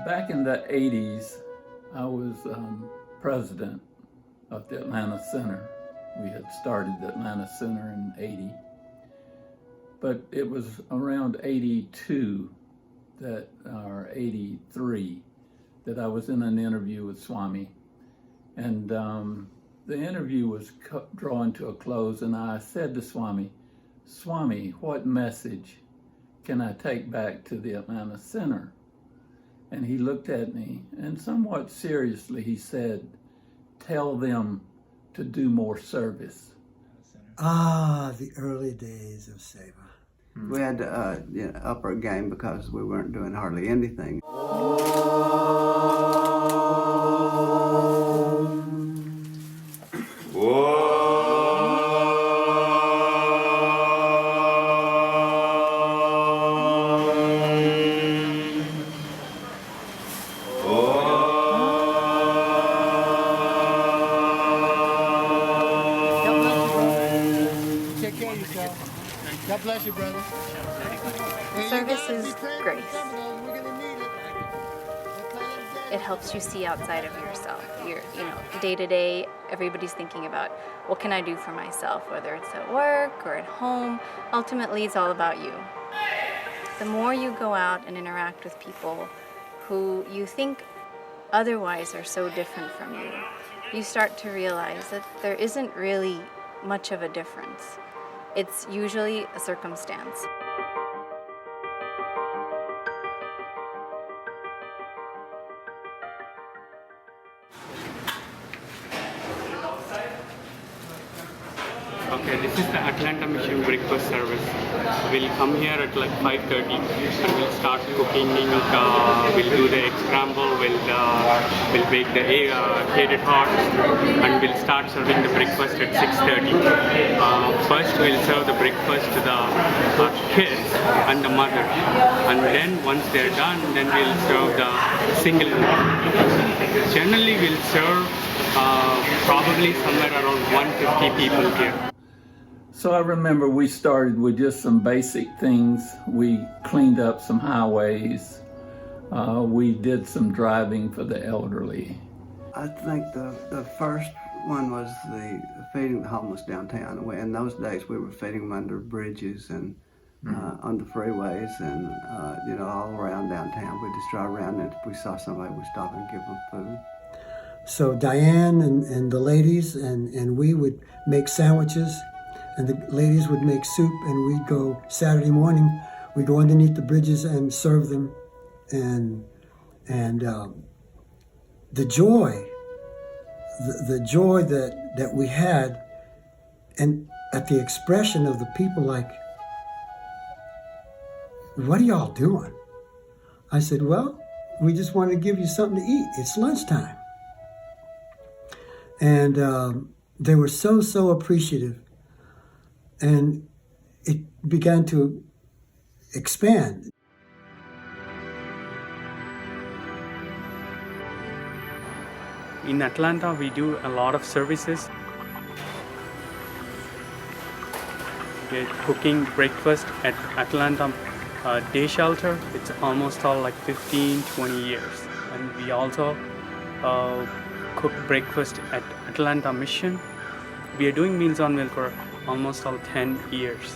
Back in the 80s, I was president of the Atlanta Center. We had started the Atlanta Center in 80. But it was around 82 or 83 that I was in an interview with Swami. And the interview was drawing to a close, and I said to Swami, "Swami, what message can I take back to the Atlanta Center?" And he looked at me, and somewhat seriously he said, "Tell them to do more service." The early days of Seva. We had to up our game because we weren't doing hardly anything. Take care of yourself. God bless you, brother. Service is grace. It helps you see outside of yourself. Day to day, everybody's thinking about, what can I do for myself, whether it's at work or at home. Ultimately, it's all about you. The more you go out and interact with people who you think otherwise are so different from you, you start to realize that there isn't really much of a difference. It's usually a circumstance. Okay, this is the Atlanta Mission breakfast service. We'll come here at like 5:30 and we'll start cooking. We'll do the egg scramble, we'll bake the heated hot, and we'll start serving the breakfast at 6:30. First we'll serve the breakfast to the kids and the mother, and then once they're done, then we'll serve the single. Generally we'll serve probably somewhere around 150 people here. So I remember we started with just some basic things. We cleaned up some highways. We did some driving for the elderly. I think the first one was the feeding the homeless downtown. In those days, we were feeding them under bridges and on the freeways and all around downtown. We just drive around, and if we saw somebody, we'd stop and give them food. So Diane and the ladies and we would make sandwiches, and the ladies would make soup, and we'd go Saturday morning, we'd go underneath the bridges and serve them, and the joy that we had, and at the expression of the people, like, "What are y'all doing?" I said, "Well, we just wanted to give you something to eat. It's lunchtime." And they were so appreciative, and it began to expand. In Atlanta, we do a lot of services. We're cooking breakfast at Atlanta Day Shelter. It's almost all like 15-20 years. And we also cook breakfast at Atlanta Mission. We are doing Meals on Wheels for almost all 10 years.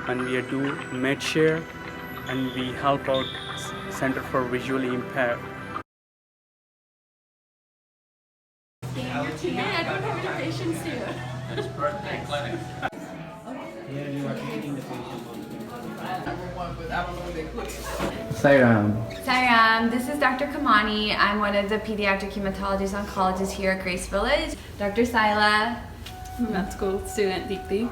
And we do MedShare, and we help out Center for Visually Impaired. Today I don't have any patients here. It's birthday clinic. Here you are treating the patient. Sairam, this is Dr. Kamani. I'm one of the pediatric hematologist oncologists here at Grace Village. Dr. Saila. Med school student Deepthi.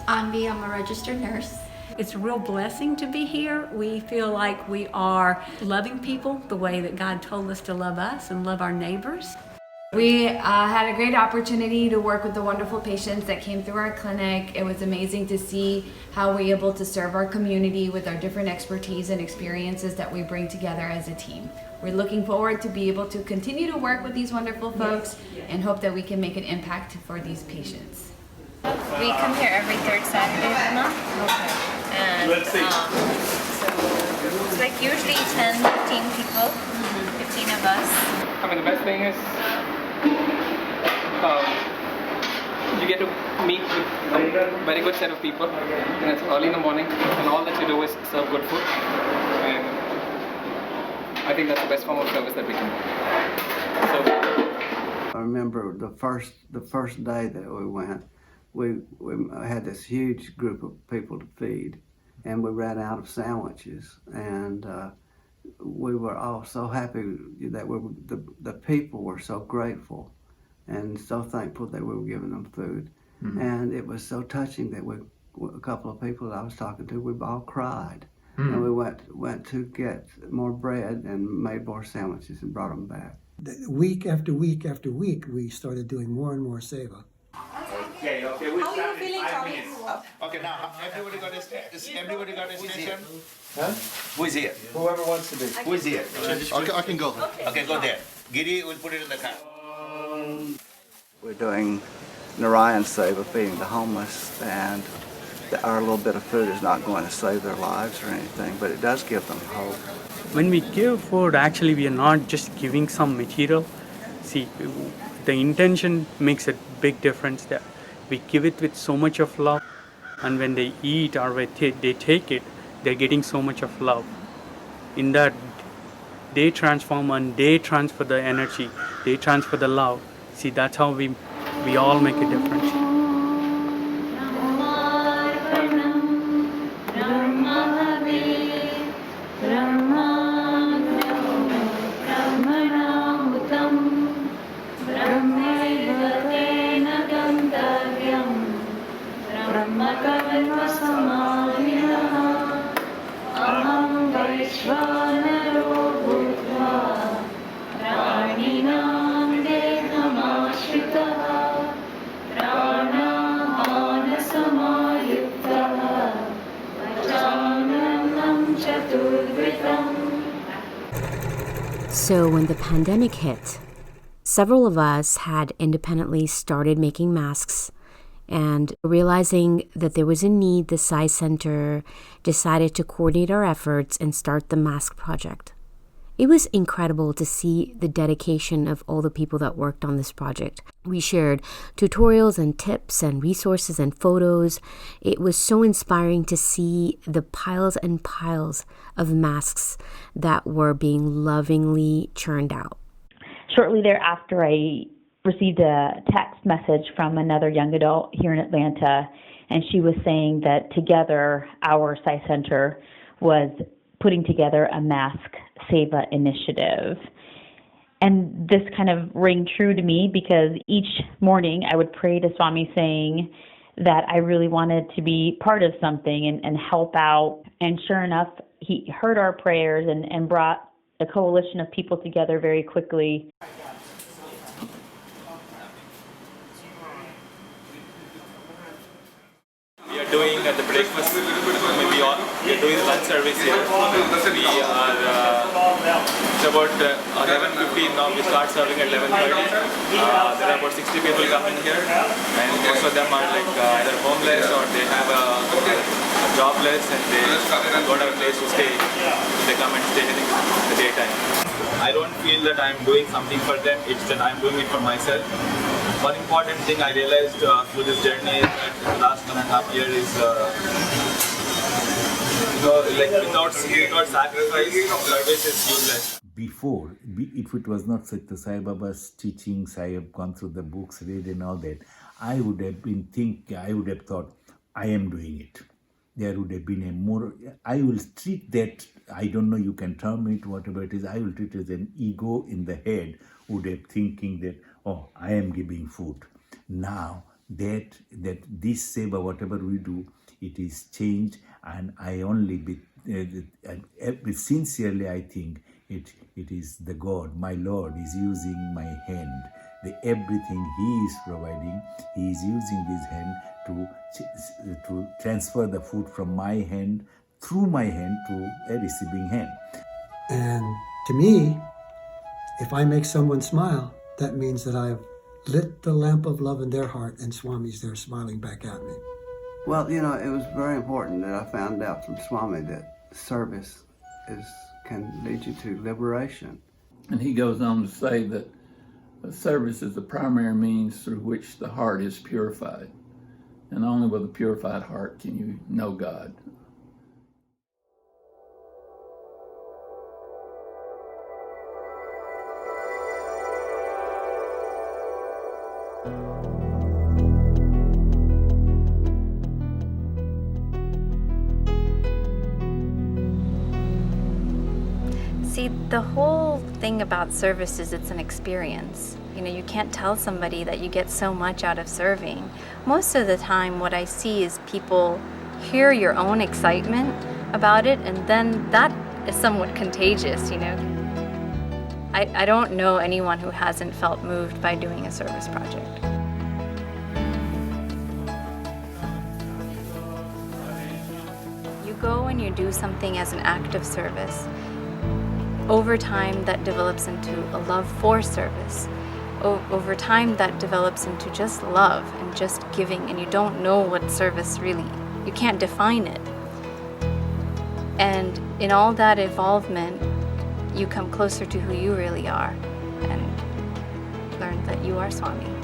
Anvi, I'm a registered nurse. It's a real blessing to be here. We feel like we are loving people the way that God told us to love us and love our neighbors. We had a great opportunity to work with the wonderful patients that came through our clinic. It was amazing to see how we're able to serve our community with our different expertise and experiences that we bring together as a team. We're looking forward to be able to continue to work with these wonderful folks and hope that we can make an impact for these patients. We come here every third Saturday of the month. Okay. And so it's like usually 10, 15 people. seen of us? I mean, the best thing is you get to meet with a very good set of people, and it's early in the morning, and all that you do is serve good food. And I think that's the best form of service that we can do. So, I remember the first day that we went, we had this huge group of people to feed, and we ran out of sandwiches, and we were all so happy that the people were so grateful and so thankful that we were giving them food. Mm-hmm. And it was so touching that a couple of people that I was talking to, we all cried. Mm-hmm. And we went to get more bread and made more sandwiches and brought them back. Week after week after week, we started doing more and more Seva. Okay, we'll How are you feeling, Charlie? Okay, now everybody got a station? Huh? Who is here? Whoever wants to be. Who is here? Okay, I can go. Okay, go there. Giri will put it in the car. We're doing Narayan Seva, feeding the homeless, and our little bit of food is not going to save their lives or anything, but it does give them hope. When we give food, actually we are not just giving some material. See, the intention makes a big difference there. We give it with so much of love, and when they eat or when they take it, they're getting so much of love. In that, they transform and they transfer the energy, they transfer the love. See, that's how we all make a difference. So when the pandemic hit, several of us had independently started making masks, and realizing that there was a need, the Sai Center decided to coordinate our efforts and start the mask project. It was incredible to see the dedication of all the people that worked on this project. We shared tutorials and tips and resources and photos. It was so inspiring to see the piles and piles of masks that were being lovingly churned out. Shortly thereafter, I received a text message from another young adult here in Atlanta, and she was saying that together our Sai Center was putting together a mask Seva initiative. And this kind of rang true to me because each morning I would pray to Swami saying that I really wanted to be part of something and help out. And sure enough, he heard our prayers and brought a coalition of people together very quickly. We are doing the breakfast, we are doing lunch service here. We are, it's about 11:15 now, we start serving at 11:30. There are about 60 people coming here, and most of them are like either homeless or they have a jobless and they don't have a place to stay. They come and stay in the daytime. I don't feel that I'm doing something for them, it's that I'm doing it for myself. One important thing I realized through this journey is that the last 1.5 years is, without sacrifice, service is useless. Before, if it was not Sathya Sai Baba's teachings, I have gone through the books, read and all that, I would have thought, I am doing it. There would have been a more, I will treat that, I don't know, you can term it, whatever it is, I will treat it as an ego in the head, would have thinking that, oh, I am giving food. Now that this Seva, whatever we do, it is changed, and I only sincerely I think it is the God, my Lord is using my hand. Everything He is providing, He is using this hand to transfer the food from my hand, through my hand to a receiving hand. And to me, if I make someone smile, that means that I've lit the lamp of love in their heart and Swami's there smiling back at me. Well, you know, it was very important that I found out from Swami that service can lead you to liberation. And he goes on to say that service is the primary means through which the heart is purified. And only with a purified heart can you know God. See, the whole thing about service is it's an experience. You know, you can't tell somebody that you get so much out of serving. Most of the time, what I see is people hear your own excitement about it, and then that is somewhat contagious, you know. I don't know anyone who hasn't felt moved by doing a service project. You go and you do something as an act of service. Over time, that develops into a love for service. Over time, that develops into just love and just giving, and you don't know what service really, you can't define it. And in all that involvement, you come closer to who you really are and learn that you are Swami.